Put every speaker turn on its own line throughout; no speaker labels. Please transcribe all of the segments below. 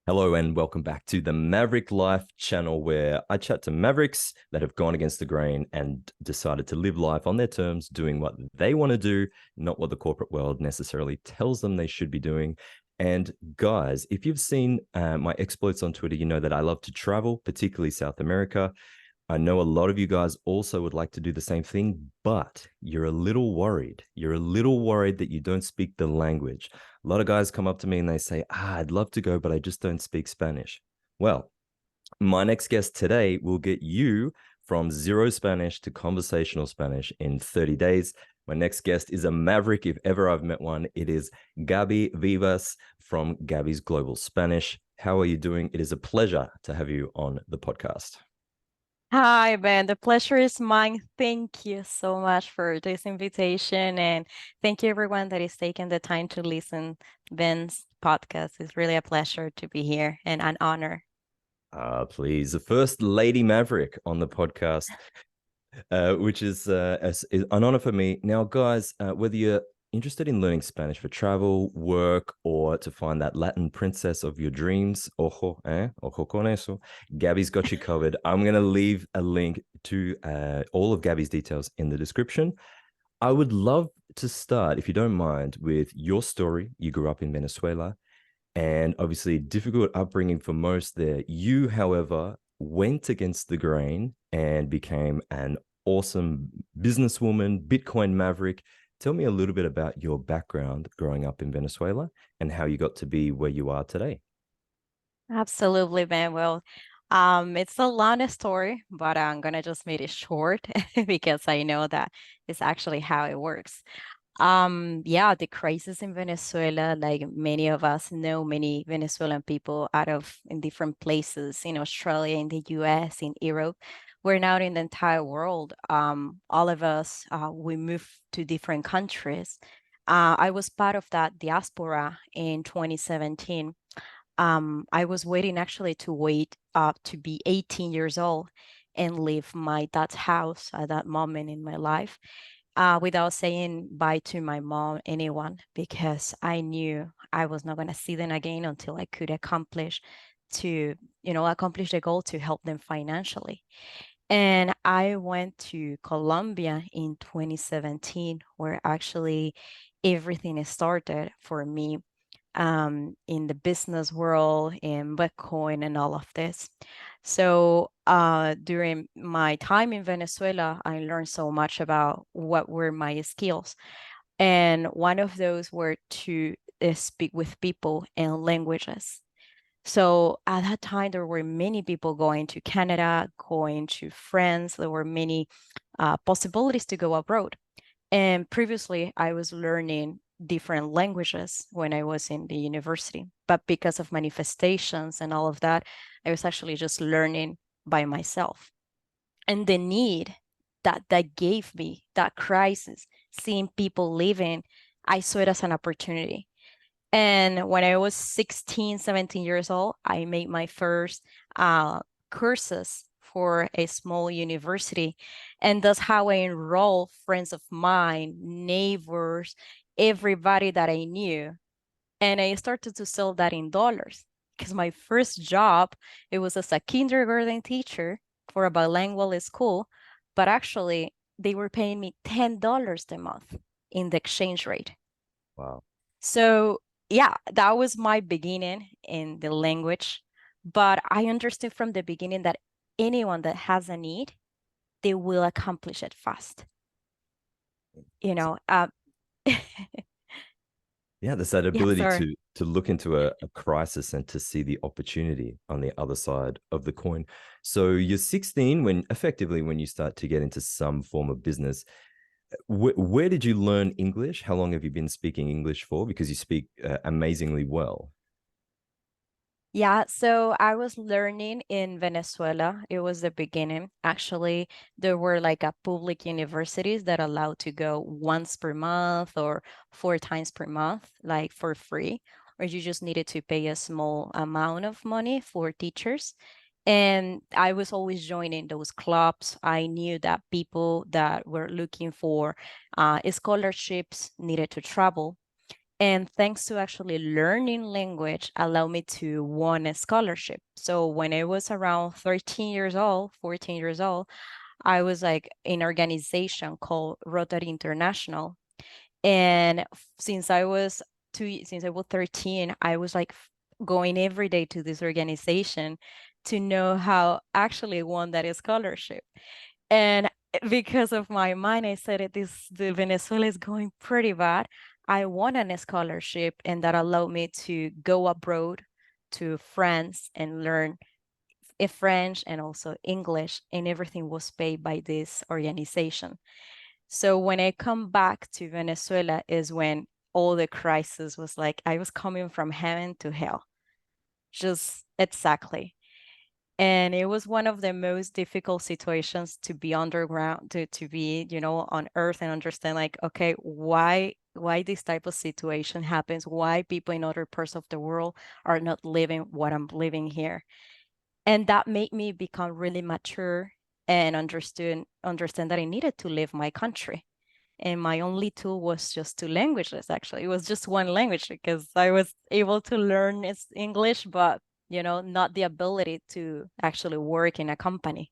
Hello and welcome back to the Maverick Life channel, where I chat to mavericks that have gone against the grain and decided to live life on their terms, doing what they want to do, not what the corporate world necessarily tells them they should be doing. And guys, if you've seen my exploits on Twitter, you know that I love to travel, particularly South America. I know a lot of you guys also would like to do the same thing, but you're a little worried. You're a little worried that you don't speak the language. A lot of guys come up to me and they say, I'd love to go, but I just don't speak Spanish. Well, my next guest today will get you from zero Spanish to conversational Spanish in 30 days. My next guest is a maverick, if ever I've met one. It is Gaby Vivas from Gaby's Global Spanish. How are you doing? It is a pleasure to have you on the podcast.
Hi, Ben. The pleasure is mine. Thank you so much for this invitation. And thank you, everyone that is taking the time to listen Ben's podcast. It's really a pleasure to be here and an honor.
Please, the first lady maverick on the podcast, which is an honor for me. Now, guys, whether you're interested in learning Spanish for travel, work, or to find that Latin princess of your dreams, ojo, ojo con eso, Gaby's got you covered. I'm going to leave a link to all of Gaby's details in the description. I would love to start, if you don't mind, with your story. You grew up in Venezuela, and obviously difficult upbringing for most there. You, however, went against the grain and became an awesome businesswoman, Bitcoin maverick. Tell me a little bit about your background growing up in Venezuela and how you got to be where you are today.
Absolutely, Ben. Well, it's a long story, but I'm gonna just make it short because I know that is actually how it works. Yeah, the crisis in Venezuela, like many of us know, many Venezuelan people out of in different places in Australia, in the US, in Europe. We're now in the entire world. All of us, we moved to different countries. I was part of that diaspora in 2017. I was waiting actually to wait to be 18 years old and leave my dad's house at that moment in my life without saying bye to my mom, anyone, because I knew I was not going to see them again until I could accomplish the goal to help them financially. And I went to Colombia in 2017, where actually everything started for me in the business world, in Bitcoin, and all of this. So during my time in Venezuela, I learned so much about what were my skills. And one of those were to speak with people and languages. So at that time, there were many people going to Canada, going to France. There were many possibilities to go abroad. And previously, I was learning different languages when I was in the university. But because of manifestations and all of that, I was actually just learning by myself. And the need that gave me, that crisis, seeing people living, I saw it as an opportunity. And when I was 16, 17 years old, I made my first courses for a small university. And that's how I enrolled friends of mine, neighbors, everybody that I knew. And I started to sell that in dollars because my first job, it was as a kindergarten teacher for a bilingual school. But actually, they were paying me $10 a month in the exchange rate.
Wow.
So yeah, that was my beginning in the language. But I understood from the beginning that anyone that has a need, they will accomplish it fast. You know,
Yeah, there's that
yeah,
ability
sorry.
to look into a crisis and to see the opportunity on the other side of the coin. So you're 16 when effectively when you start to get into some form of business. Where did you learn English? How long have you been speaking English for? Because you speak amazingly well.
Yeah, so I was learning in Venezuela. It was the beginning. Actually, there were like a public universities that allowed to go once per month or 4 times per month, like for free, or you just needed to pay a small amount of money for teachers. And I was always joining those clubs. I knew that people that were looking for scholarships needed to travel. And thanks to actually learning language allowed me to won a scholarship. So when I was around 13 years old, 14 years old, I was like in an organization called Rotary International. And since I was 13, I was like going every day to this organization to know how actually won that scholarship. And because of my mind, I said the Venezuela is going pretty bad. I won a scholarship, and that allowed me to go abroad to France and learn French and also English, and everything was paid by this organization. So when I come back to Venezuela is when all the crisis was like I was coming from heaven to hell. Just exactly. And it was one of the most difficult situations to be underground, to be, on earth and understand like, okay, why this type of situation happens, why people in other parts of the world are not living what I'm living here. And that made me become really mature and understand that I needed to leave my country. And my only tool was just two languages, actually. It was just one language because I was able to learn English, but, not the ability to actually work in a company.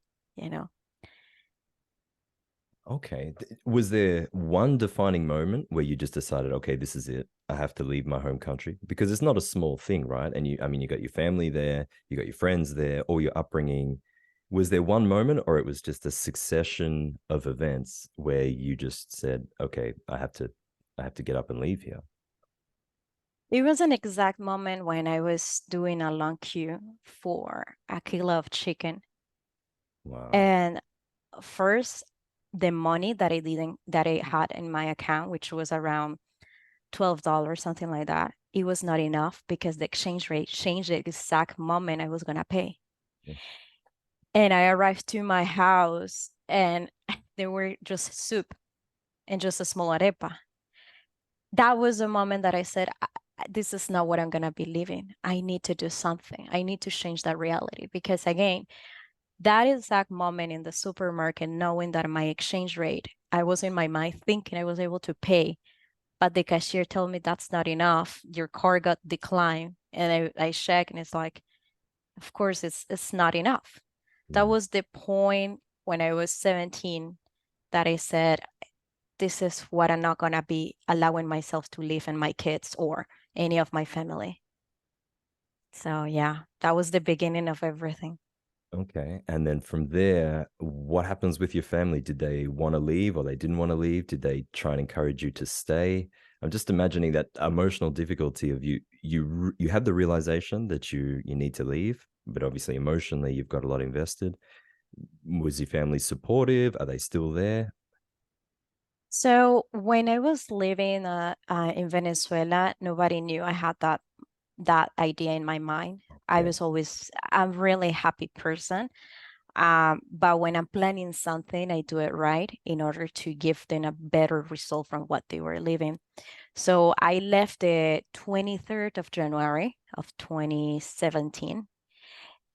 Okay. Was there one defining moment where you just decided, okay, this is it. I have to leave my home country? Because it's not a small thing, right? And I mean, you got your family there, you got your friends there, all your upbringing. Was there one moment, or it was just a succession of events where you just said, okay, I have to get up and leave here?
It was an exact moment when I was doing a long queue for a kilo of chicken.
Wow.
And first, the money that I had in my account, which was around $12, something like that, it was not enough because the exchange rate changed the exact moment I was gonna pay.
Yeah.
And I arrived to my house and there were just soup and just a small arepa. That was the moment that I said, this is not what I'm gonna be living. I need to do something. I need to change that reality because again, that exact moment in the supermarket, knowing that my exchange rate, I was in my mind thinking I was able to pay, but the cashier told me that's not enough. Your card got declined. And I check and it's like, of course, it's not enough. That
Mm.
was the point when I was 17 that I said, this is what I'm not gonna be allowing myself to live in my kids or any of my family. So yeah, that was the beginning of everything.
Okay. And then from there, what happens with your family? Did they want to leave or they didn't want to leave? Did they try and encourage you to stay? I'm just imagining that emotional difficulty of you have the realization that you need to leave, but obviously emotionally you've got a lot invested. Was your family supportive? Are they still there?
So when I was living in Venezuela, nobody knew I had that idea in my mind.
Okay.
I'm really happy person. But when I'm planning something, I do it right in order to give them a better result from what they were living. So I left the 23rd of January of 2017.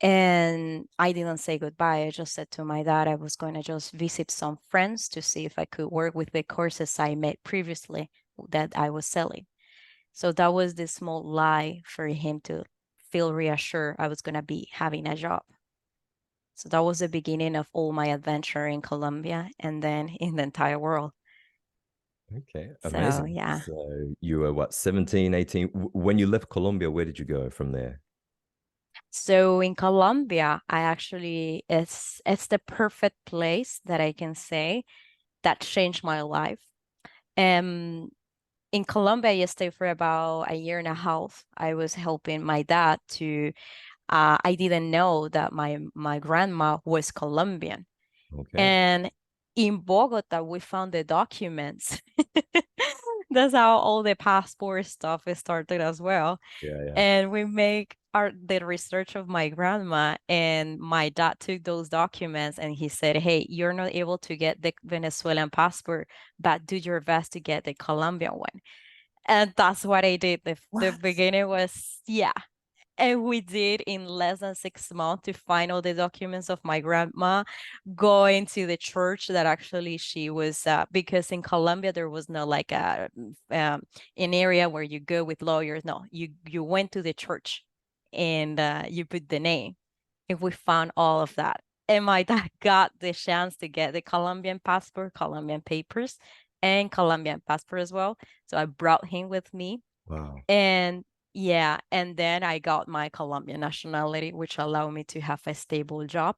And I didn't say goodbye. I just said to my dad I was going to just visit some friends to see if I could work with the courses I made previously that I was selling. So that was the small lie for him to feel reassured I was going to be having a job. So that was the beginning of all my adventure in Colombia and then in the entire world.
Okay.
So
Amazing.
yeah.
So you were what, 17, 18? When you left Colombia, where did you go from there?
So in Colombia, I actually it's the perfect place that I can say that changed my life. Um, in Colombia, I stayed for about a year and a half. I was helping my dad to. I didn't know that my grandma was Colombian,
Okay.
and in Bogota, we found the documents. That's how all the passport stuff started as well.
Yeah, yeah.
And we make the research of my grandma, and my dad took those documents and he said, hey, you're not able to get the Venezuelan passport, but do your best to get the Colombian one. And that's what I did. The
What?
beginning was, yeah. And we did in less than 6 months to find all the documents of my grandma, going to the church that actually she was, because in Colombia there was no like an area where you go with lawyers. No, you went to the church and you put the name. And we found all of that. And my dad got the chance to get the Colombian passport, Colombian papers, and Colombian passport as well. So I brought him with me.
Wow.
And yeah, and then I got my Colombian nationality, which allowed me to have a stable job.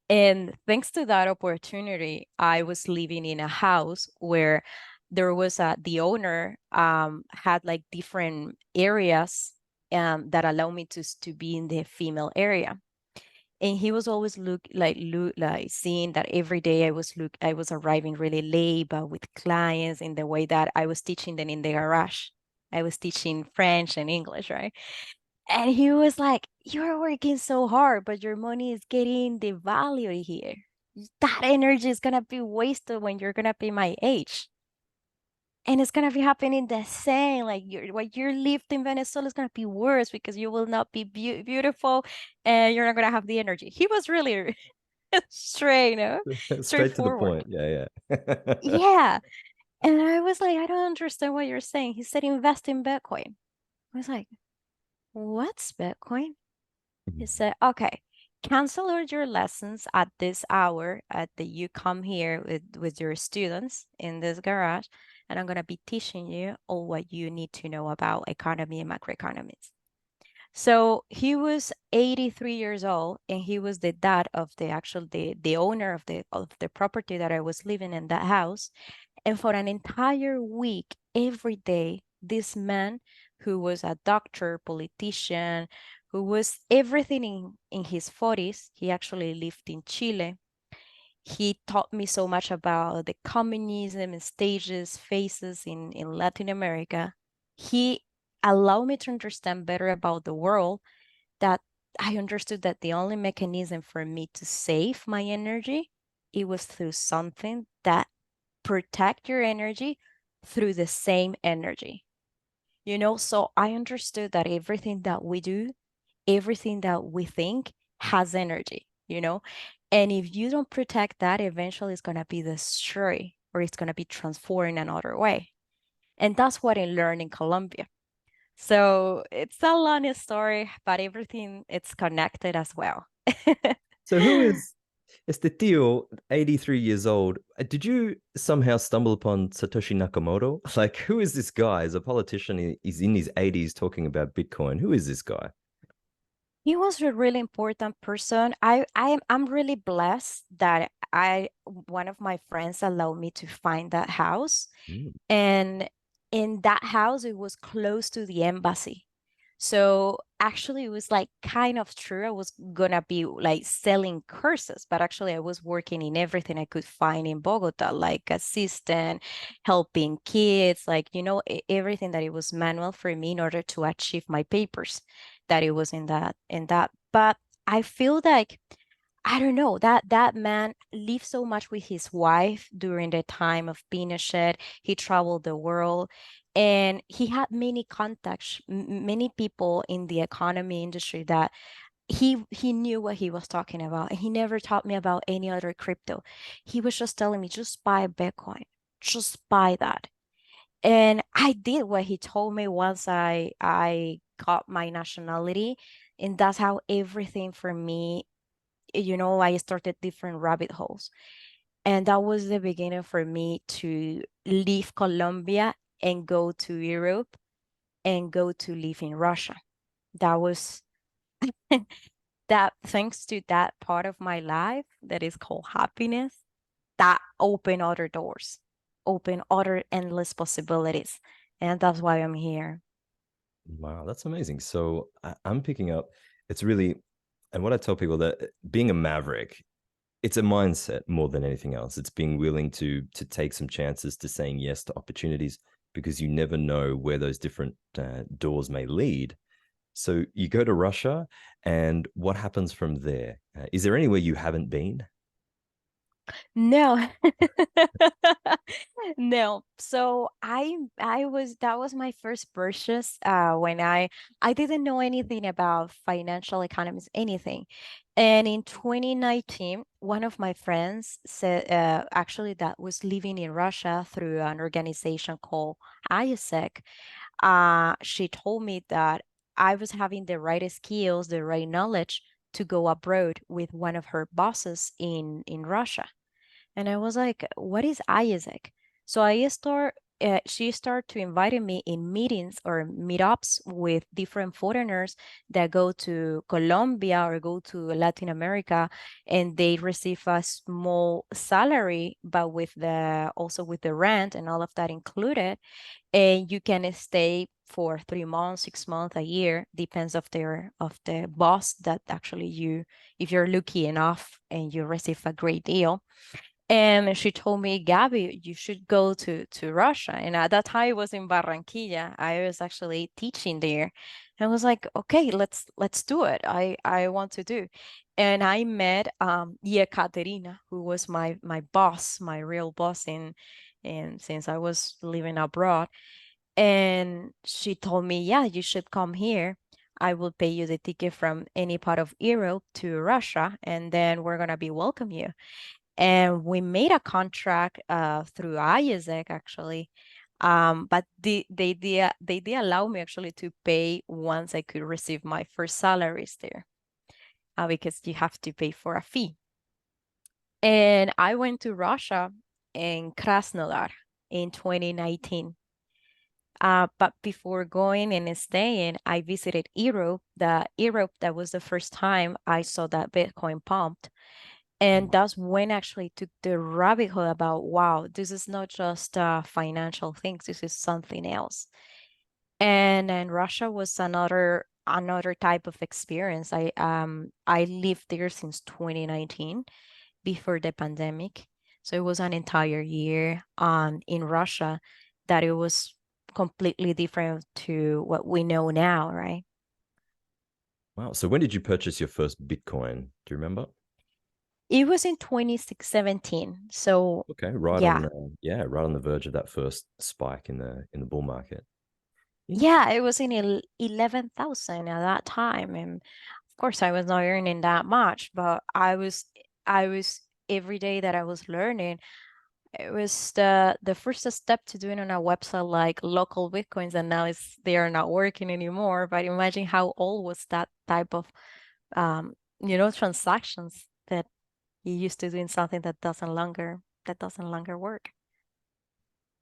And thanks to that opportunity, I was living in a house where there was the owner had like different areas that allow me to be in the female area. And he was always look like seeing that every day I was arriving really late, but with clients in the way that I was teaching them in the garage. I was teaching French and English, right? And he was like, "You're working so hard, but your money is getting devalued here. That energy is gonna be wasted when you're gonna be my age." And it's gonna be happening the same. Like what you're lived in Venezuela is gonna be worse because you will not be beautiful, and you're not gonna have the energy. He was really straight, you know,
Straight to the
straightforward.
point. Yeah, yeah.
Yeah. And I was like, I don't understand what you're saying. He said invest in Bitcoin. I was like, what's Bitcoin? He said, okay, cancel all your lessons at this hour at the you come here with your students in this garage, and I'm gonna be teaching you all what you need to know about economy and macroeconomics. So he was 83 years old, and he was the dad of the owner of the property that I was living in, that house. And for an entire week, every day, this man who was a doctor, politician, who was everything in his 40s, he actually lived in Chile. He taught me so much about the communism and stages, phases in Latin America. He allowed me to understand better about the world, that I understood that the only mechanism for me to save my energy, it was through something that protect your energy through the same energy. So I understood that everything that we do, everything that we think has energy. And if you don't protect that, eventually it's going to be destroyed or it's going to be transformed in another way. And that's what I learned in Colombia. So it's a long story, but everything it's connected as well.
So who is este tío, 83 years old? Did you somehow stumble upon Satoshi Nakamoto? Like, who is this guy? As a politician, he's in his 80s talking about Bitcoin. Who is this guy?
He was a really important person. I'm really blessed that I one of my friends allowed me to find that house.
Mm.
And in that house, it was close to the embassy. So actually, it was like kind of true. I was gonna be like selling courses, but actually, I was working in everything I could find in Bogota, like assistant, helping kids, like everything that it was manual for me in order to achieve my papers. That it was in that. But I feel like I don't know that man lived so much with his wife during the time of Pinochet. He traveled the world, and he had many contacts, many people in the economy industry that he knew what he was talking about. And he never taught me about any other crypto. He was just telling me, just buy Bitcoin, just buy that. And I did what he told me once I got my nationality, and that's how everything for me, I started different rabbit holes. And that was the beginning for me to leave Colombia and go to Europe and go to live in Russia. That was that, thanks to that part of my life that is called happiness, that opened other doors, open other endless possibilities. And that's why I'm here.
Wow, that's amazing. So I'm picking up, it's really, and what I tell people that being a maverick, it's a mindset more than anything else. It's being willing to take some chances, to saying yes to opportunities, because you never know where those different doors may lead. So you go to Russia, and what happens from there? Is there anywhere you haven't been?
No. No. So I was that was my first purchase when I didn't know anything about financial economics, anything. And in 2019, one of my friends said actually that was living in Russia through an organization called ISEC. She told me that I was having the right skills, the right knowledge to go abroad with one of her bosses in Russia. And I was like, what is Isaac? So she started to invite me in meetings or meetups with different foreigners that go to Colombia or go to Latin America, and they receive a small salary, but with the also with the rent and all of that included, and you can stay for 3 months, 6 months, a year, depends of the boss that actually you, if you're lucky enough and you receive a great deal. And she told me, Gabby, you should go to Russia. And at that time, I was in Barranquilla. I was actually teaching there. And I was like, okay, let's do it. I want to do. And I met Yekaterina, who was my boss, my real boss in since I was living abroad. And she told me, yeah, you should come here. I will pay you the ticket from any part of Europe to Russia, and then we're gonna be welcome you. And we made a contract through ISEC actually. But they did allow me actually to pay once I could receive my first salaries there, because you have to pay for a fee. And I went to Russia in Krasnodar in 2019. But before going and staying, I visited Europe. The Europe, that was the first time I saw that Bitcoin pumped. And that's when I actually took the rabbit hole about, wow, this is not just financial things, this is something else. And then Russia was another type of experience. I lived there since 2019 before the pandemic. So it was an entire year in Russia that it was completely different to what we know now, right?
Wow. So when did you purchase your first Bitcoin? Do you remember?
It was in 2017. So
Okay, right on
yeah.
the yeah, right on the verge of that first spike in the bull market.
Yeah,
Interesting.
it was in 11,000 at that time. And of course I was not earning that much, but I was every day that I was learning, it was the first step to doing on a website like local Bitcoins, and now they are not working anymore. But imagine how old was that type of um, transactions that you used to do in something that doesn't longer work.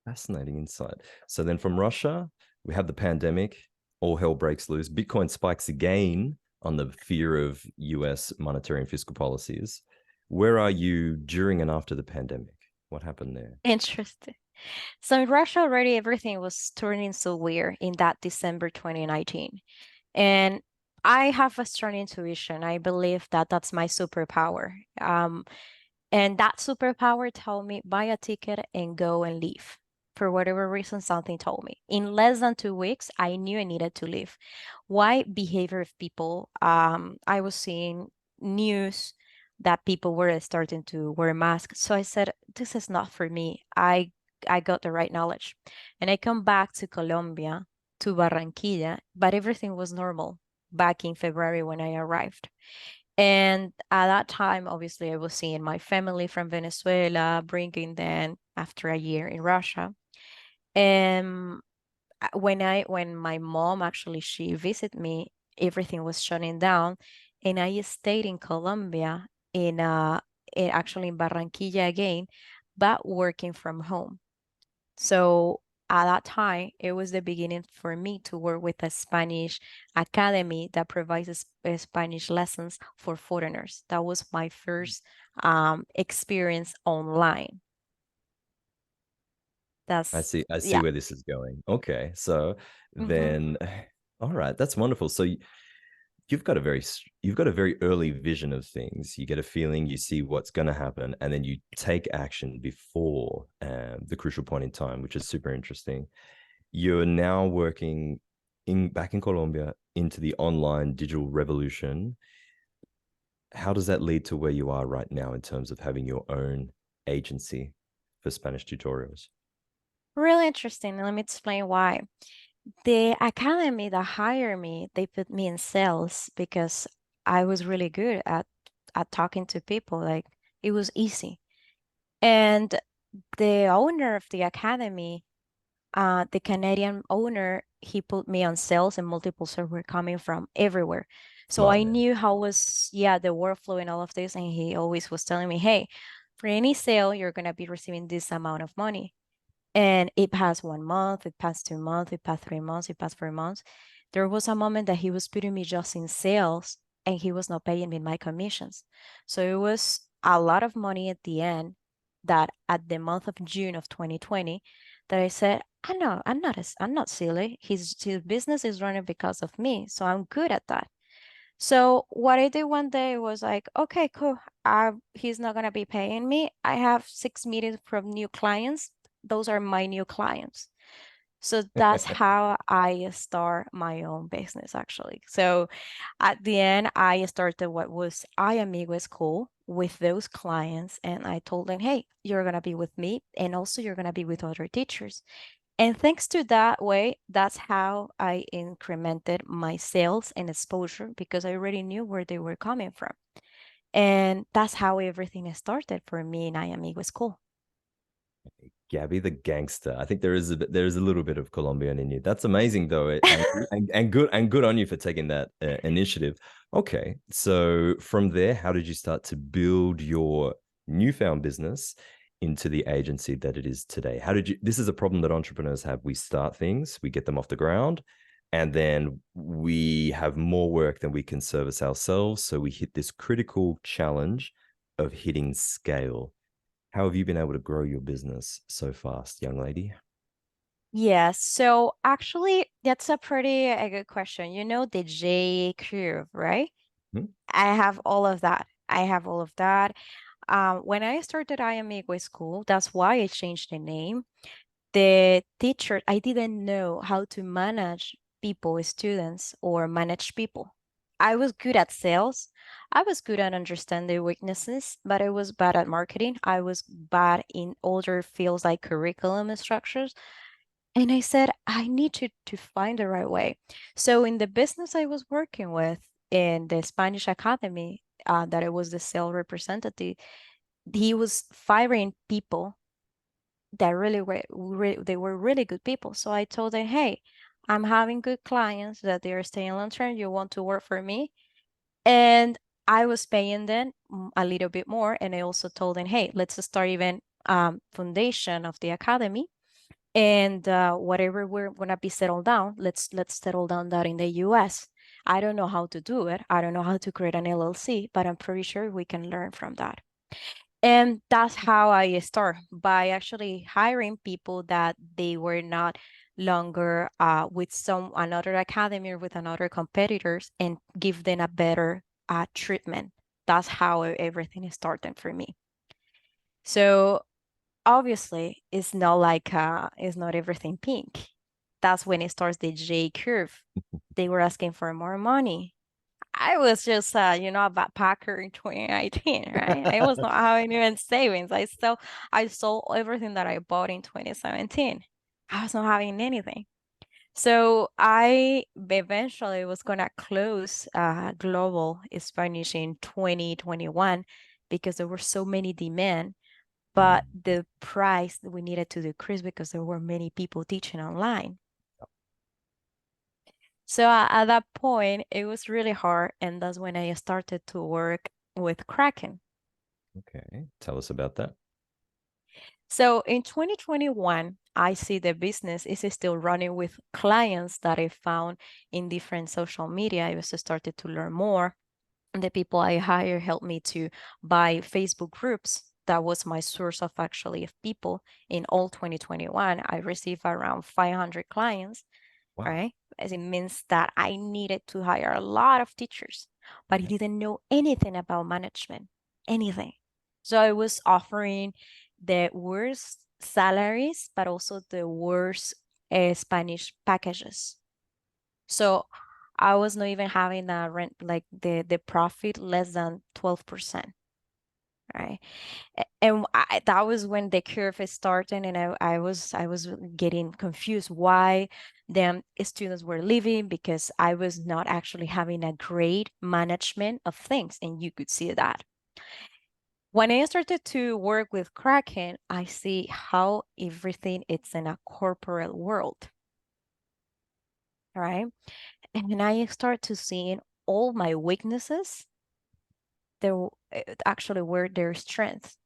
Fascinating insight. So then from Russia, we have the pandemic, all hell breaks loose. Bitcoin spikes again on the fear of US monetary and fiscal policies. Where are you during and after the pandemic? What happened there?
Interesting. So in Russia already everything was turning so weird in that December 2019. And I have a strong intuition. I believe that that's my superpower. And that superpower told me buy a ticket and go and leave. For whatever reason, something told me. In less than 2 weeks, I knew I needed to leave. Why? Behavior of people. I was seeing news that people were starting to wear masks. So I said, this is not for me. I got the right knowledge. And I come back to Colombia, to Barranquilla, but everything was normal back in February when I arrived. And at that time, obviously, I was seeing my family from Venezuela, bringing them after a year in Russia. And when my mom actually she visited me, everything was shutting down, and I stayed in Colombia actually in Barranquilla again, but working from home. So at that time, it was the beginning for me to work with a Spanish academy that provides Spanish lessons for foreigners. That was my first experience online. That's,
I see
yeah.
where this is going. Okay. So
Hmm.
then all right, that's wonderful. So you've got a very early vision of things. You get a feeling, you see what's going to happen, and then you take action before the crucial point in time, which is super interesting. You're now working in back in Colombia into the online digital revolution. how does that lead to where you are right now in terms of having your own agency for Spanish tutorials?
Really interesting. Let me explain why. The academy that hired me, they put me in sales because I was really good at talking to people. Like it was easy. And the owner of the academy, the Canadian owner, he put me on sales and multiple sales were coming from everywhere. So
Smart
I
man.
knew how was, yeah, the workflow and all of this. And he always was telling me, hey, for any sale, you're going to be receiving this amount of money. And it passed 1 month, it passed 2 months, it passed 3 months, it passed 4 months. There was a moment that he was putting me just in sales and he was not paying me my commissions. So it was a lot of money at the end that at the month of June of 2020 that I said, I know I'm not silly. His business is running because of me. So I'm good at that. So what I did one day was like, okay, cool. He's not gonna be paying me. I have 6 meetings from new clients. Those are my new clients. So that's how I start my own business actually. So at the end, I started what was I Amigo School with those clients, and I told them, hey, you're gonna be with me, and also you're gonna be with other teachers. And thanks to that way, that's how I incremented my sales and exposure because I already knew where they were coming from. And that's how everything started for me in I Amigo School.
Gabby the gangster. I think there is a little bit of Colombian in you. That's amazing though, and good on you for taking that initiative. Okay, so from there, how did you start to build your newfound business into the agency that it is today? How did you? This is a problem that entrepreneurs have. We start things, we get them off the ground, and then we have more work than we can service ourselves. So we hit this critical challenge of hitting scale. How have you been able to grow your business so fast, young lady?
Yes, so actually, that's a pretty a good question. You know the J curve, right?
Hmm?
I have all of that. I have all of that. When I started I Amigo School, that's why I changed the name. The teacher, I didn't know how to manage people, students, or manage people. I was good at sales. I was good at understanding weaknesses, but I was bad at marketing. I was bad in older fields like curriculum structures. And I said, I need to find the right way. So in the business I was working with in the Spanish Academy, that I was the sales representative, he was firing people that they were really good people. So I told them, hey, I'm having good clients that they are staying long term. You want to work for me? And I was paying them a little bit more. And I also told them, hey, let's start even foundation of the academy. And whatever we're gonna be settled down, let's settle down that in the US. I don't know how to do it. I don't know how to create an LLC, but I'm pretty sure we can learn from that. And that's how I start by actually hiring people that they were not longer with some another academy or with another competitors and give them a better treatment. That's how everything started for me. So obviously, it's not like it's not everything pink. That's when it starts the J curve. They were asking for more money. I was just, a backpacker in 2019, right? I was not having even savings. I sold everything that I bought in 2017. I was not having anything. So I eventually was gonna close Global Spanish in 2021 because there were so many demand, but
Mm.
the price we needed to decrease because there were many people teaching online. So at that point, it was really hard, and that's when I started to work with Kraken.
Okay, tell us about that.
So in 2021, I see the business is still running with clients that I found in different social media. I was started to learn more. And the people I hire helped me to buy Facebook groups. That was my source of actually of people in all 2021. I received around 500 clients,
Wow.
right? As it means that I needed to hire a lot of teachers, but I
Yeah.
didn't know anything about management, anything. So I was offering the worst salaries, but also the worst Spanish packages. So I was not even having a rent, like the profit less than 12%, right? And that was when the curve is starting, and I was getting confused why them students were leaving, because I was not actually having a great management of things, and you could see that. When I started to work with Kraken, I see how everything is in a corporate world, right? And I start to seeing all my weaknesses, there actually were their strengths.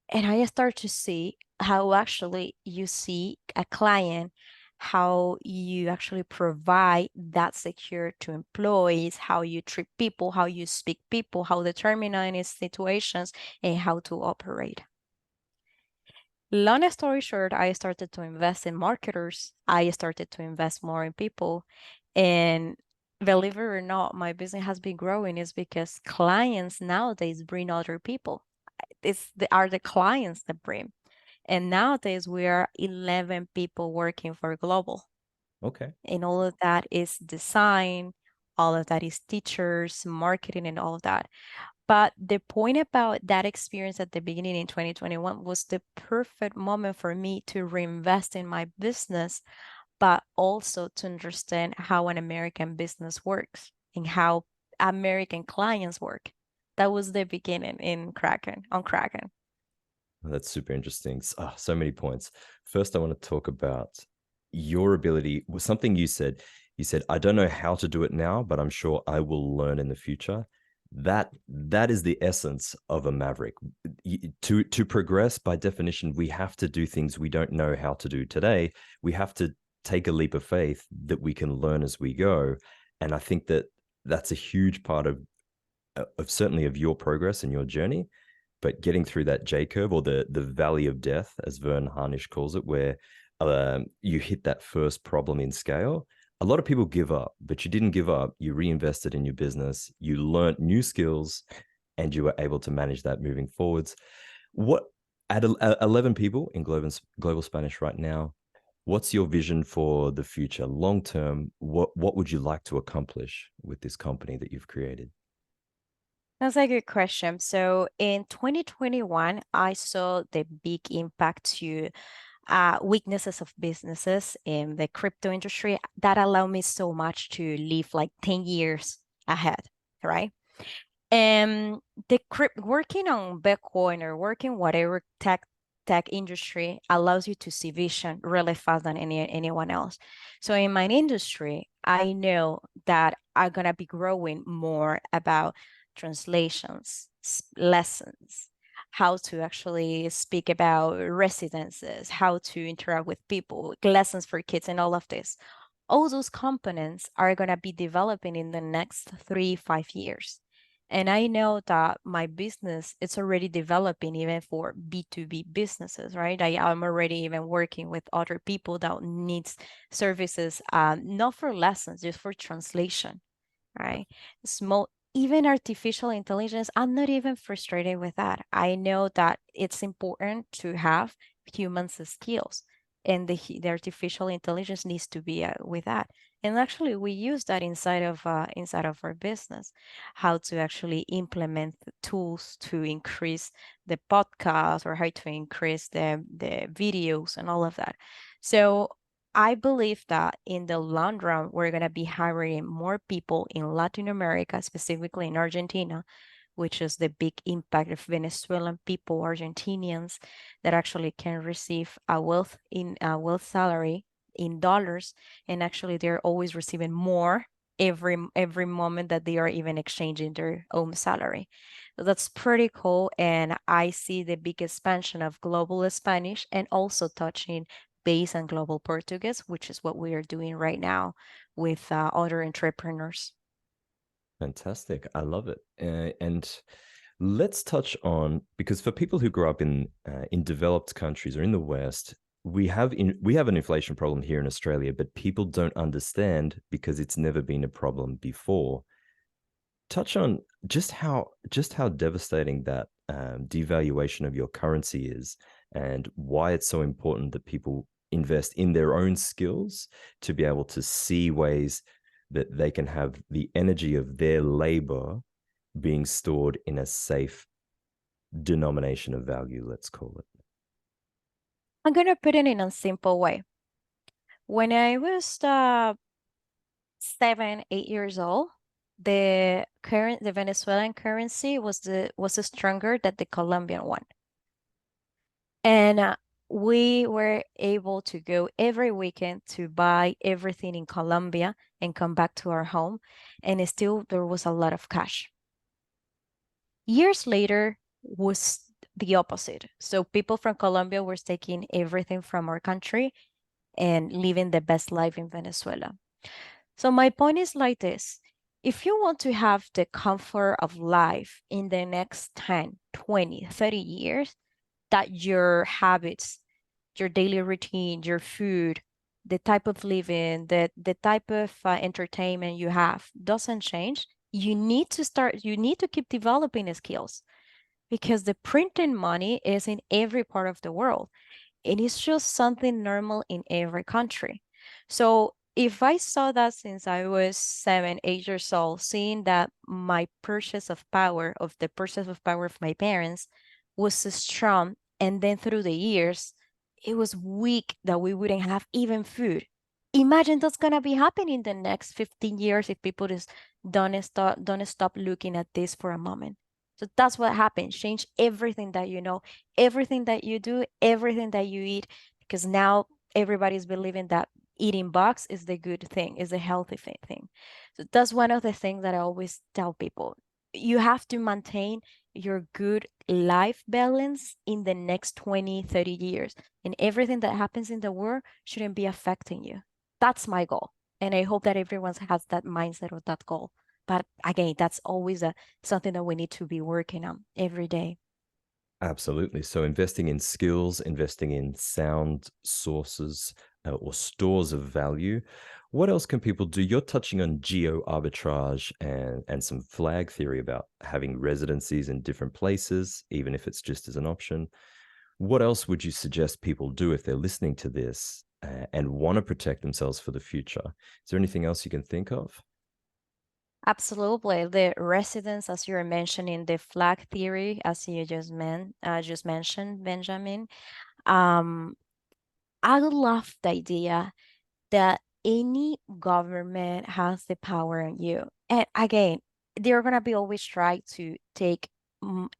And I start to see how actually you see a client, how you actually provide that secure to employees, how you treat people, how you speak people, how determinant is situations, and how to operate. Long story short, I started to invest in marketers. I started to invest more in people. And believe it or not, my business has been growing is because clients nowadays bring other people. Are the clients that bring. And nowadays we are 11 people working for Global.
Okay.
And all of that is design, all of that is teachers, marketing, and all of that. But the point about that experience at the beginning in 2021 was the perfect moment for me to reinvest in my business, but also to understand how an American business works and how American clients work. That was the beginning in Kraken, on Kraken.
That's super interesting. So many points. First, I want to talk about your ability. Was something you said. You said, "I don't know how to do it now, but I'm sure I will learn in the future." That is the essence of a maverick. To progress, by definition, we have to do things we don't know how to do today. We have to take a leap of faith that we can learn as we go. And I think that that's a huge part of certainly of your progress and your journey, but getting through that J curve, or the valley of death, as Vern Harnish calls it, where you hit that first problem in scale. A lot of people give up, but you didn't give up. You reinvested in your business, you learned new skills, and you were able to manage that moving forwards. What at 11 people in global Spanish right now, what's your vision for the future, long term? What would you like to accomplish with this company that you've created?
That's a good question. So in 2021, I saw the big impact to weaknesses of businesses in the crypto industry that allowed me so much to live like 10 years ahead, right? And working on Bitcoin or working whatever tech industry allows you to see vision really fast than anyone else. So in my industry, I know that I'm gonna be growing more about translations, lessons, how to actually speak about residences, how to interact with people, lessons for kids, and all of this. All those components are going to be developing in the next 3, 5 years. And I know that my business it's already developing even for B2B businesses, right? I'm already even working with other people that needs services, not for lessons, just for translation, right? Small, even artificial intelligence, I'm not even frustrated with that. I know that it's important to have humans' skills, and the artificial intelligence needs to be with that. And actually, we use that inside of our business, how to actually implement the tools to increase the podcast, or how to increase the videos and all of that. So I believe that in the long run, we're going to be hiring more people in Latin America, specifically in Argentina, which is the big impact of Venezuelan people, Argentinians, that actually can receive a wealth salary in dollars, and actually they're always receiving more every moment that they are even exchanging their own salary. So that's pretty cool, and I see the big expansion of global Spanish and also touching base and global Portuguese, which is what we are doing right now with other entrepreneurs.
Fantastic. I love it. And let's touch on, because for people who grow up in developed countries or in the West, we have an inflation problem here in Australia, but people don't understand because it's never been a problem before. Touch on just how devastating that devaluation of your currency is, and why it's so important that people invest in their own skills to be able to see ways. that they can have the energy of their labor being stored in a safe denomination of value, let's call it?
I'm going to put it in a simple way. When I was 7, 8 years old, the Venezuelan currency was stronger than the Colombian one. And we were able to go every weekend to buy everything in Colombia and come back to our home. And still, there was a lot of cash. Years later was the opposite. So people from Colombia were taking everything from our country and living the best life in Venezuela. So my point is like this. If you want to have the comfort of life in the next 10, 20, 30 years, that your habits, your daily routine, your food, the type of living, the type of entertainment you have doesn't change, you need to keep developing the skills because the printing money is in every part of the world. It is just something normal in every country. So if I saw that since I was 7, 8 years old, seeing that the purchase of power of my parents was so strong, and then through the years, it was weak that we wouldn't have even food. Imagine that's gonna be happening in the next 15 years if people just don't stop looking at this for a moment. So that's what happens. Change everything that you know, everything that you do, everything that you eat, because now everybody's believing that eating bugs is the good thing, is a healthy thing. So that's one of the things that I always tell people. You have to maintain your good life balance in the next 20, 30 years. And everything that happens in the world shouldn't be affecting you. That's my goal. And I hope that everyone has that mindset or that goal. But again, that's always something that we need to be working on every day.
Absolutely. So investing in skills, investing in sound sources or stores of value. What else can people do? You're touching on geo arbitrage and some flag theory about having residencies in different places, even if it's just as an option. What else would you suggest people do if they're listening to this and want to protect themselves for the future? Is there anything else you can think of?
Absolutely. The residence, as you were mentioning, the flag theory, as you just mentioned, Benjamin. Um, I love the idea that any government has the power on you. And again, they're gonna be always try to take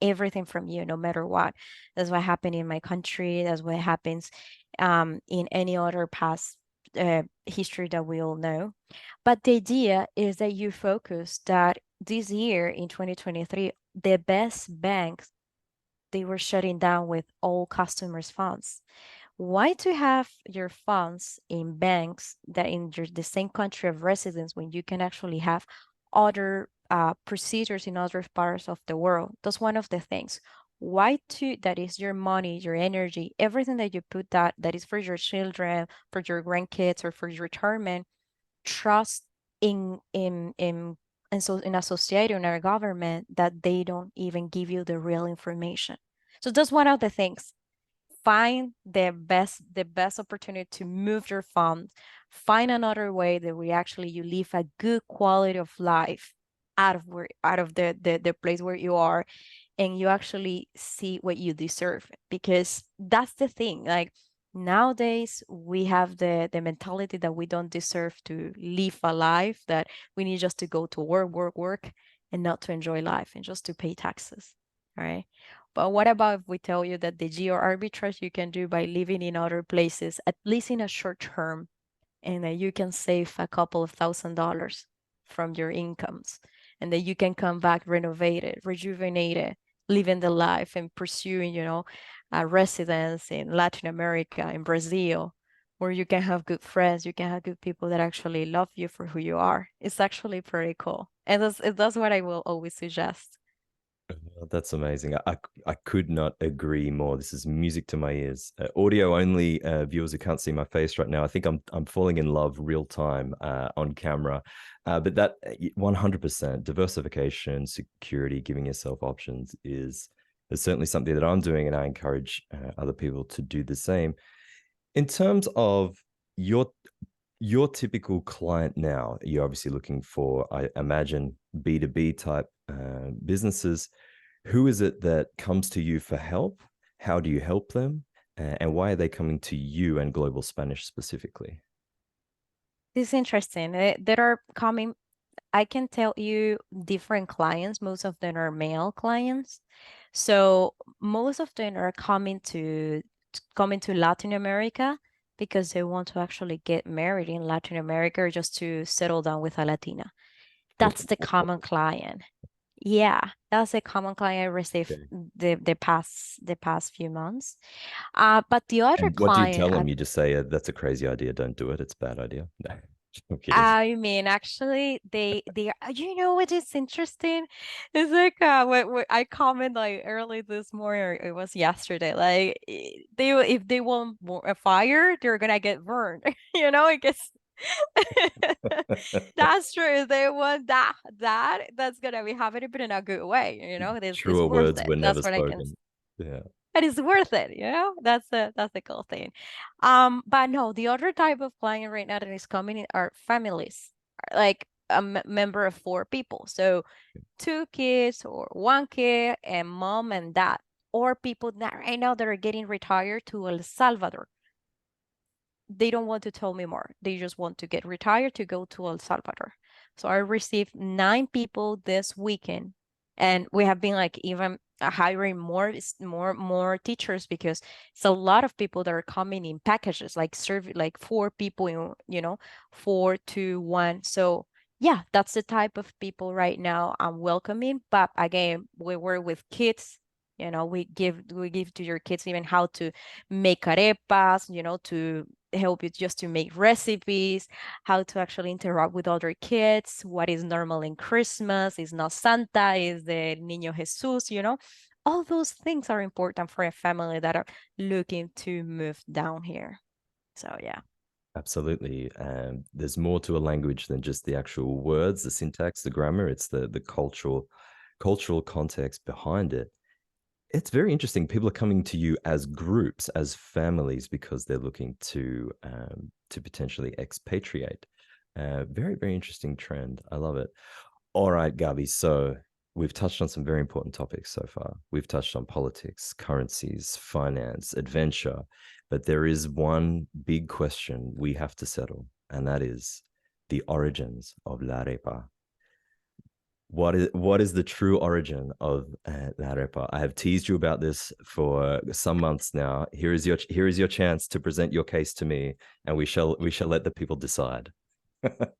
everything from you, no matter what. That's what happened in my country. That's what happens in any other past history that we all know. But the idea is that you focus that this year in 2023, the best banks, they were shutting down with all customers' funds. Why to have your funds in banks that in the same country of residence when you can actually have other procedures in other parts of the world? That's one of the things. Why to that is your money, your energy, everything that you put that is for your children, for your grandkids, or for your retirement, trust and so in a society or in our government that they don't even give you the real information. So that's one of the things. Find the best opportunity to move your funds. Find another way that we actually you live a good quality of life out of the place where you are, and you actually see what you deserve, because that's the thing. Like nowadays we have the mentality that we don't deserve to live a life, that we need just to go to work and not to enjoy life and just to pay taxes. All right. But what about if we tell you that the geo arbitrage you can do by living in other places, at least in a short term, and that you can save a couple of $1,000s from your incomes, and that you can come back renovated, rejuvenated, living the life and pursuing, a residence in Latin America, in Brazil, where you can have good friends, you can have good people that actually love you for who you are. It's actually pretty cool. And that's what I will always suggest.
That's amazing. I could not agree more. This is music to my ears. Audio only viewers who can't see my face right now. I think I'm falling in love real time on camera. But that 100% diversification, security, giving yourself options is certainly something that I'm doing, and I encourage other people to do the same. In terms of your Your typical client now, you're obviously looking for, I imagine, B2B type businesses. Who is it that comes to you for help? How do you help them? And why are they coming to you and Global Spanish specifically?
This is interesting. There are coming, I can tell you different clients. Most of them are male clients. So most of them are coming to Latin America because they want to actually get married in Latin America or just to settle down with a Latina. That's the common client. Yeah, that's a common client I received
Okay.
the past few months. But the other
And what do you
client,
tell them? You just say, that's a crazy idea. Don't do it. It's a bad idea. No, I'm kidding.
I mean, actually, you know what is interesting? It's like what I comment like early this morning, or it was yesterday. Like if they want a fire, they're gonna get burned. You know, I guess that's true. If they want that's gonna be happening, but in a good way. You know, it's
Truer
worth
words
it.
were never
That's what I can.
spoken. Yeah.
But it's worth it, you know? That's the cool thing. But no, the other type of client right now that is coming in are families, like a member of four people. So two kids or one kid and mom and dad, or people that right now that are getting retired to El Salvador. They don't want to tell me more. They just want to get retired to go to El Salvador. So I received 9 people this weekend, and we have been like even hiring more teachers because it's a lot of people that are coming in packages, like serve like 4 people in 4 to 1. So yeah, that's the type of people right now I'm welcoming. But again, we work with kids. We give to your kids even how to make arepas, to help you just to make recipes, how to actually interact with other kids, what is normal in Christmas, is not Santa, is the Niño Jesus. All those things are important for a family that are looking to move down here. So yeah.
Absolutely. There's more to a language than just the actual words, the syntax, the grammar. It's the cultural context behind it. It's very interesting. People are coming to you as groups, as families, because they're looking to potentially expatriate. Very, very interesting trend. I love it. All right, Gaby. So we've touched on some very important topics so far. We've touched on politics, currencies, finance, adventure, but there is one big question we have to settle, and that is the origins of La Arepa. What is the true origin of La Arepa? I have teased you about this for some months now. Here is your chance to present your case to me, and we shall let the people decide.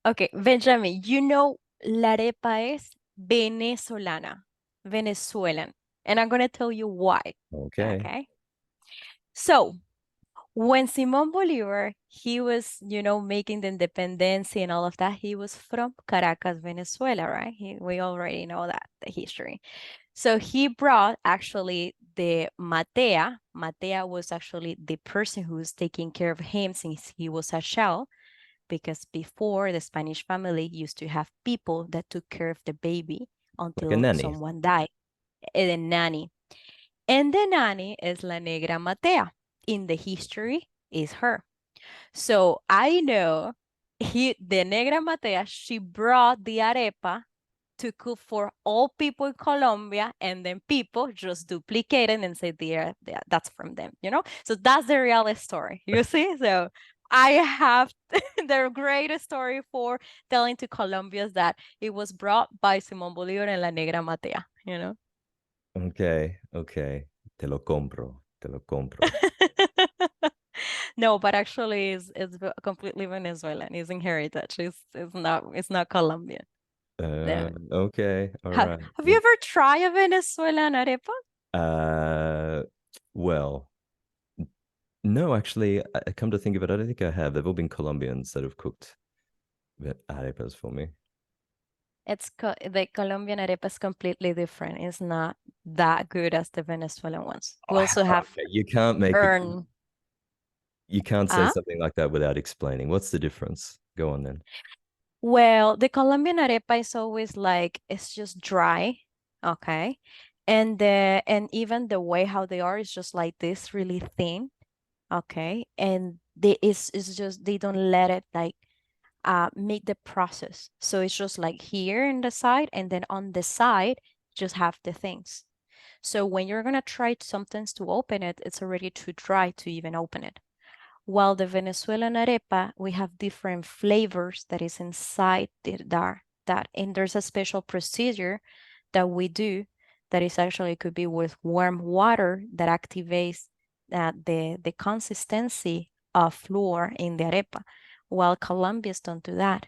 Okay, Benjamin, la arepa es venezolana, Venezuelan, and I'm going to tell you why.
Okay.
Okay. So when Simon Bolivar, he was, making the independence and all of that, he was from Caracas, Venezuela, right? We already know that, the history. So he brought actually the Matea. Matea was actually the person who was taking care of him since he was a child, because before the Spanish family used to have people that took care of the baby
Like a
until
nanny.
someone died, the nanny. And the nanny is La Negra Matea. In the history, is her. So I know the Negra Matea, she brought the arepa to cook for all people in Colombia, and then people just duplicate it and say, that's from them. So that's the real story, you see? So I have the greatest story for telling to Colombians that it was brought by Simón Bolívar and La Negra Matea.
Okay, okay. Te lo compro, te lo compro.
No, but actually it's completely Venezuelan. It's in heritage. It's not Colombian. Yeah.
Okay, all
Have,
right.
have you ever tried a Venezuelan arepa?
Uh, well, no, actually, I come to think of it, I don't think I have. They've all been Colombians that have cooked arepas for me.
The Colombian arepa is completely different. It's not that good as the Venezuelan ones. We
Oh,
also have
okay, you can't make it.
earn.
You can't say
Uh,
something like that without explaining. What's the difference? Go on then.
well, the Colombian arepa is always like it's just dry, okay, and even the way how they are is just like this, really thin, okay, and it's just they don't let it like make the process. So it's just like here in the side, and then on the side, just have the things. So when you're gonna try something to open it, it's already too dry to even open it. While the Venezuelan arepa, we have different flavors that is inside that, and there's a special procedure that we do that is actually could be with warm water that activates the consistency of flour in the arepa, while Colombians don't do that.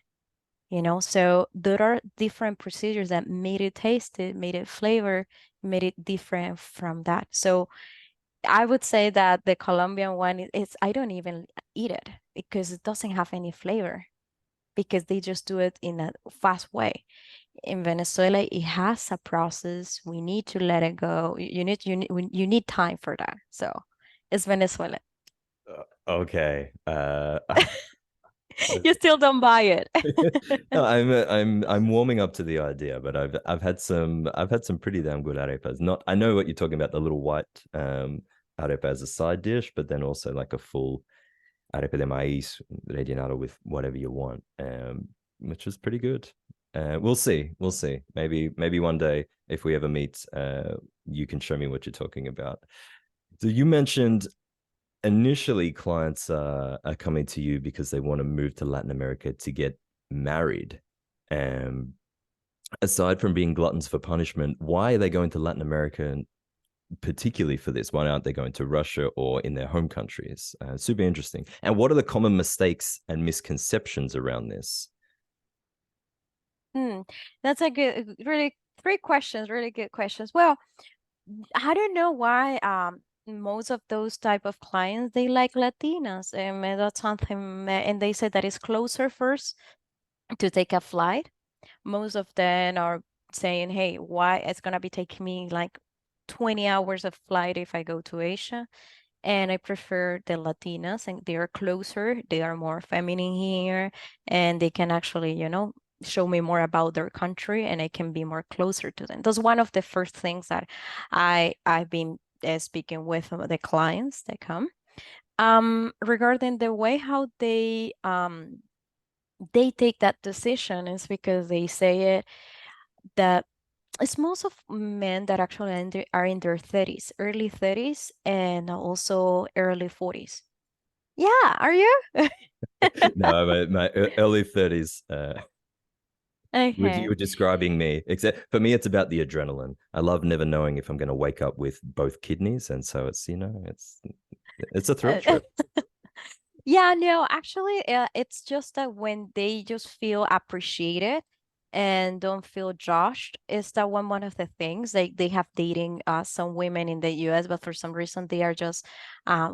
So there are different procedures that made it taste it, made it flavor, made it different from that. So I would say that the Colombian one is I don't even eat it because it doesn't have any flavor because they just do it in a fast way. In Venezuela, it has a process. We need to let it go. You need time for that. So it's Venezuela.
Okay.
You still don't buy it.
No, I'm warming up to the idea, but I've had some pretty damn good arepas. Not I know what you're talking about, the little white arepa as a side dish, but then also like a full arepa de maíz rellenado with whatever you want, which is pretty good. We'll see, we'll see. Maybe one day if we ever meet, you can show me what you're talking about. So you mentioned initially clients are coming to you because they want to move to Latin America to get married. And aside from being gluttons for punishment, why are they going to Latin America particularly for this? Why aren't they going to Russia or in their home countries? Super interesting. And what are the common mistakes and misconceptions around this?
Hmm, that's a good, really three questions, really good questions. Well, I don't know why most of those type of clients they like Latinas, and that's something, and they say that it's closer first to take a flight. Most of them are saying, "Hey, why it's gonna be taking me like 20 hours of flight if I go to Asia?" And I prefer the Latinas, and they are closer, they are more feminine here, and they can actually, show me more about their country, and I can be more closer to them. That's one of the first things that I've been speaking with the clients that come. Regarding the way how they take that decision is because they say it that it's most of men that actually are in their 30s, early 30s, and also early 40s. Yeah, are you?
No, my early 30s. You
Okay.
were describing me. Except for me, it's about the adrenaline. I love never knowing if I'm going to wake up with both kidneys, and so it's a thrill
Uh,
trip.
Yeah, no, actually, it's just that when they just feel appreciated and don't feel judged, is that one of the things they have dating some women in the US, but for some reason they are just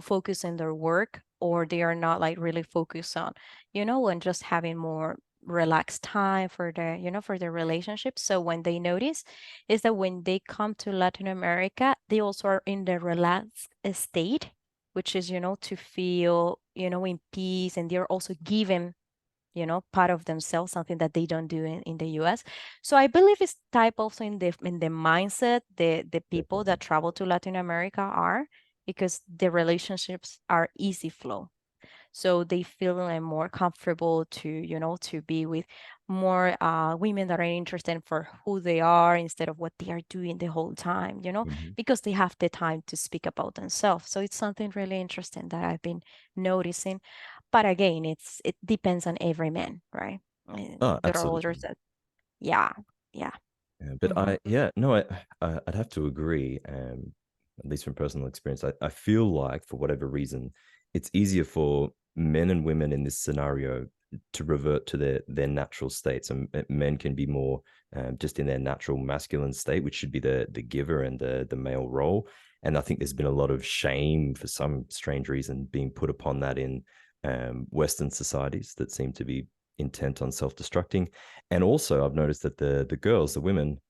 focused on their work, or they are not like really focused on, and just having more relaxed time for for their relationship. So when they notice is that when they come to Latin America, they also are in the relaxed state, which is, to feel, in peace. And they're also given, part of themselves, something that they don't do in the US. So I believe it's type also in the mindset the people that
Definitely.
travel to Latin America are, because the relationships are easy flow. So they feel like more comfortable to, to be with more women that are interested for who they are instead of what they are doing the whole time,
Mhm.
because they have the time to speak about themselves. So it's something really interesting that I've been noticing. But again, it depends on every man, right?
Oh,
There are
absolutely.
others that, yeah, yeah.
Yeah, but
Hmm.
yeah, no, I'd have to agree. At least from personal experience, I feel like for whatever reason, it's easier for men and women in this scenario to revert to their natural states, and men can be more just in their natural masculine state, which should be the giver and the male role. And I think there's been a lot of shame for some strange reason being put upon that in Western societies that seem to be intent on self-destructing. And also, I've noticed that the girls, the women,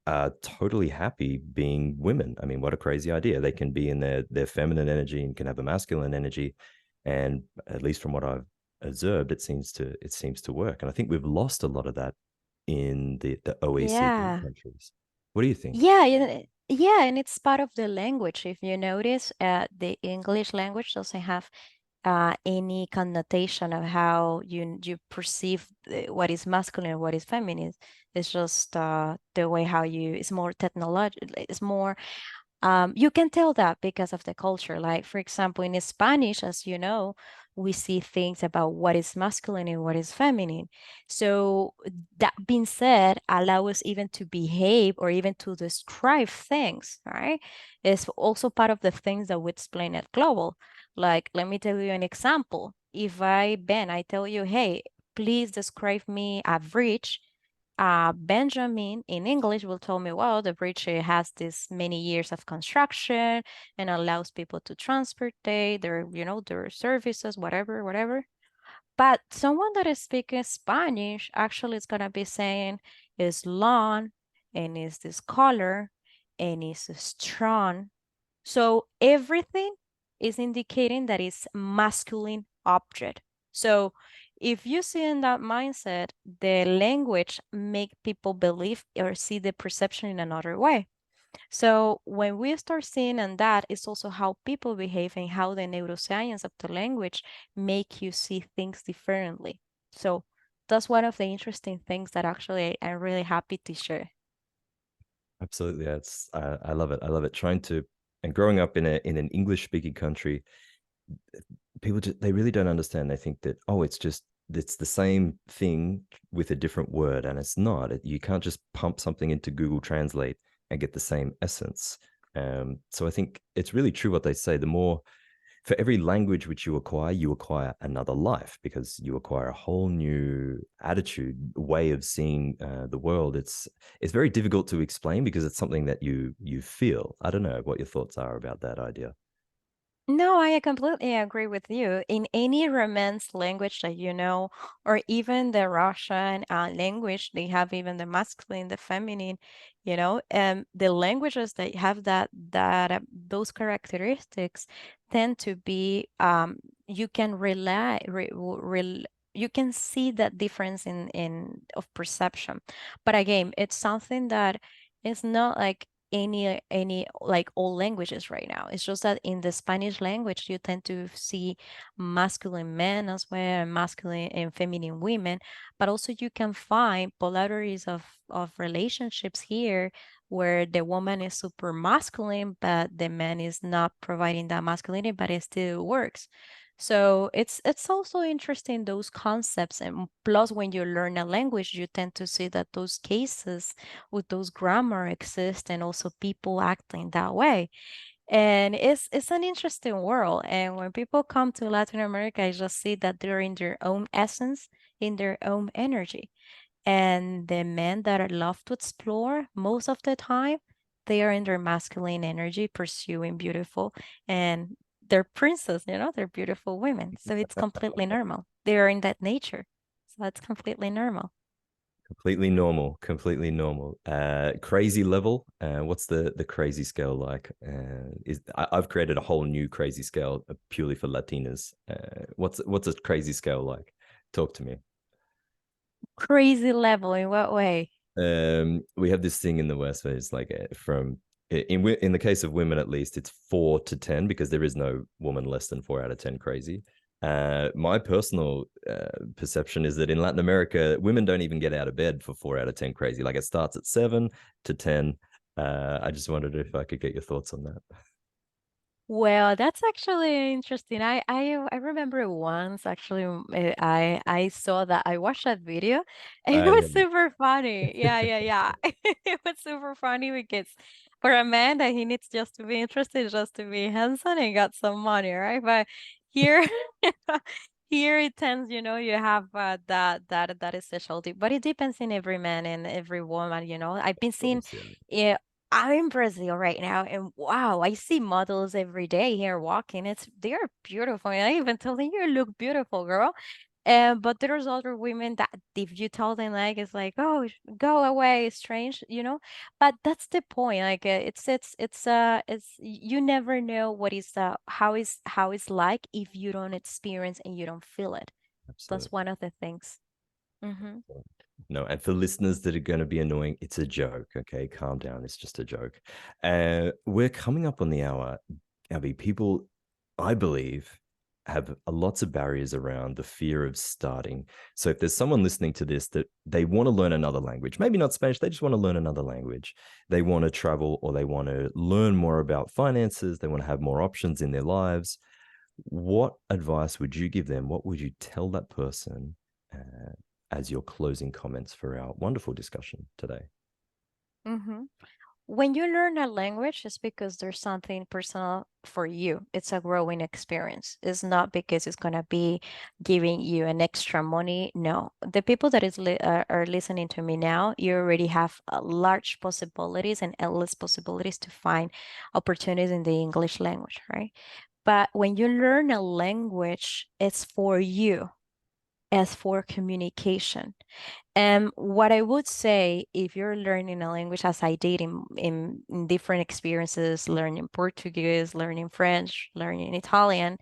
are totally happy being women. I mean, what a crazy idea! They can be in their feminine energy and can have a masculine energy, and at least from what I've observed, it seems to work. And I think we've lost a lot of that in the OECD
Yeah.
countries. What do you think?
Yeah, yeah, and it's part of the language. If you notice, the English language doesn't have any connotation of how you perceive what is masculine and what is feminine. It's just the way how you, it's more technological, it's more you can tell that because of the culture. Like, for example, in Spanish, as you know, we see things about what is masculine and what is feminine. So, that being said, allow us even to behave or even to describe things, right? It's also part of the things that we explain at Global. Like, let me tell you an example. If I tell you, hey, please describe me a bridge, Benjamin in English will tell me, well, the bridge has this many years of construction and allows people to transport their services, whatever, whatever. But someone that is speaking Spanish actually is gonna be saying is long and is this color and is strong. So everything is indicating that it's masculine object. So if you see in that mindset, the language make people believe or see the perception in another way. So when we start seeing and that is also how people behave and how the neuroscience of the language make you see things differently. So that's one of the interesting things that actually I'm really happy to share.
Absolutely. That's I love it. I love it. Trying to and growing up in an English speaking country, people just, they really don't understand. They think that, oh, it's the same thing with a different word, and it's not. You can't just pump something into Google Translate and get the same essence. So I think it's really true what they say. The more for every language which you acquire another life because you acquire a whole new attitude, way of seeing the world. It's very difficult to explain because it's something that you feel. I don't know what your thoughts are about that idea.
No, I completely agree with you. In any Romance language that you know, or even the Russian language, they have even the masculine, the feminine, the languages that have that those characteristics tend to be you can you can see that difference in of perception. But again, it's something that is not like any like all languages right now. It's just that in the Spanish language you tend to see masculine men as well and masculine and feminine women, but also you can find polarities of relationships here where the woman is super masculine but the man is not providing that masculinity, but it still works. So it's also interesting those concepts, and plus when you learn a language you tend to see that those cases with those grammar exist and also people acting that way. And it's an interesting world. And when people come to Latin America, I just see that they're in their own essence, in their own energy. And the men that love to explore most of the time, they are in their masculine energy, pursuing beautiful and they're princess, they're beautiful women. So it's completely normal. They are in that nature. So that's completely normal.
Completely normal, completely normal. Crazy level. What's the crazy scale like? I've created a whole new crazy scale purely for Latinas. What's a crazy scale like? Talk to me.
Crazy level in what way?
We have this thing in the West where it's like from in the case of women at least, it's 4 to 10 because there is no woman less than 4 out of 10 crazy. My personal perception is that in Latin America, women don't even get out of bed for 4 out of 10 crazy. Like it starts at 7 to 10. I just wondered if I could get your thoughts on that.
Well, that's actually interesting. I remember once actually I saw that I watched that video. It
I
was
love it.
super funny. Yeah, yeah, yeah. It was super funny because for a man that he needs just to be interested, just to be handsome and got some money, right? But here here it tends, you have that specialty. But it depends in every man and every woman. I've been
Of
seeing
course, yeah.
yeah, I'm in Brazil right now, and wow, I see models every day here walking. They're beautiful. And I even tell them, "You look beautiful, girl." But there's other women that if you tell them like it's like, "Oh, go away, strange." But that's the point. Like it's you never know what is how it's like if you don't experience and you don't feel it. That's
Absolutely.
one of the things. Mm-hmm.
No, and for listeners that are going to be annoying, it's a joke. Okay, calm down. It's just a joke. We're coming up on the hour, Abby. People, I believe, have lots of barriers around the fear of starting. So if there's someone listening to this that they want to learn another language, maybe not Spanish, they just want to learn another language, they want to travel, or they want to learn more about finances, they want to have more options in their lives, what advice would you give them? What would you tell that person as your closing comments for our wonderful discussion today?
Mm-hmm. When you learn a language, it's because there's something personal for you. It's a growing experience. It's not because it's gonna be giving you an extra money. No, the people that are listening to me now, you already have large possibilities and endless possibilities to find opportunities in the English language, right? But when you learn a language, it's for you, as for communication. And what I would say, if you're learning a language, as I did in different experiences, learning Portuguese, learning French, learning Italian,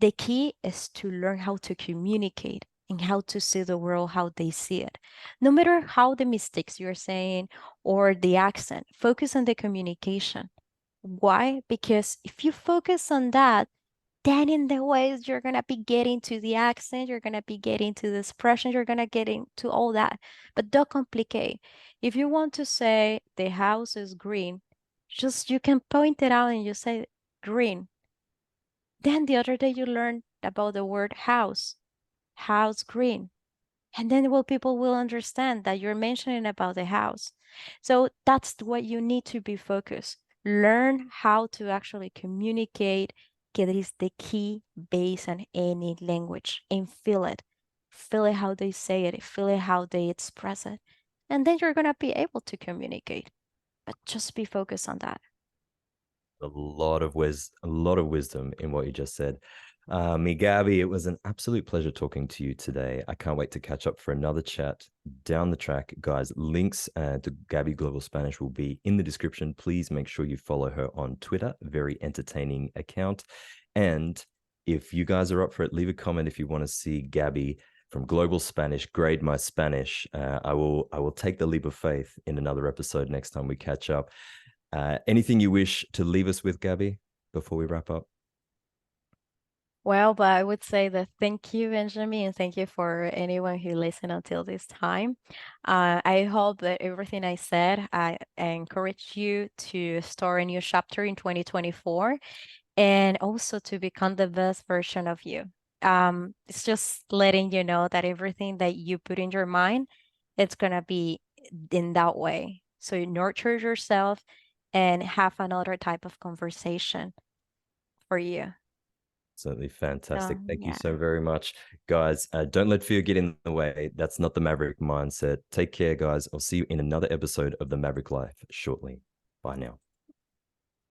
the key is to learn how to communicate and how to see the world how they see it. No matter how the mistakes you're saying or the accent, focus on the communication. Why? Because if you focus on that, then in the ways you're gonna be getting to the accent, you're gonna be getting to the expression, you're gonna get into all that. But don't complicate. If you want to say the house is green, just you can point it out and you say green. Then the other day you learned about the word house green. And then people will understand that you're mentioning about the house. So that's what you need to be focused. Learn how to actually communicate. That is the key base on any language, and feel it. Feel it how they say it, feel it how they express it. And then you're going to be able to communicate. But just be focused on that.
A lot of wisdom in what you just said. Me, Gabby, it was an absolute pleasure talking to you today. I can't wait to catch up for another chat down the track. Guys, links to Gabby Global Spanish will be in the description. Please make sure you follow her on Twitter. Very entertaining account. And if you guys are up for it, leave a comment if you want to see Gabby from Global Spanish grade my Spanish. I will take the leap of faith in another episode next time we catch up. Anything you wish to leave us with, Gabby, before we wrap up?
Well, but I would say that thank you, Benjamin, and thank you for anyone who listened until this time. I hope that everything I said, I encourage you to start a new chapter in 2024 and also to become the best version of you. It's just letting you know that everything that you put in your mind, it's gonna be in that way. So you nurture yourself and have another type of conversation for you.
Absolutely
So
fantastic. Thank you
yeah.
so very much, guys. Don't let fear get in the way. That's not the Maverick mindset. Take care, guys. I'll see you in another episode of the Maverick Life shortly. Bye now.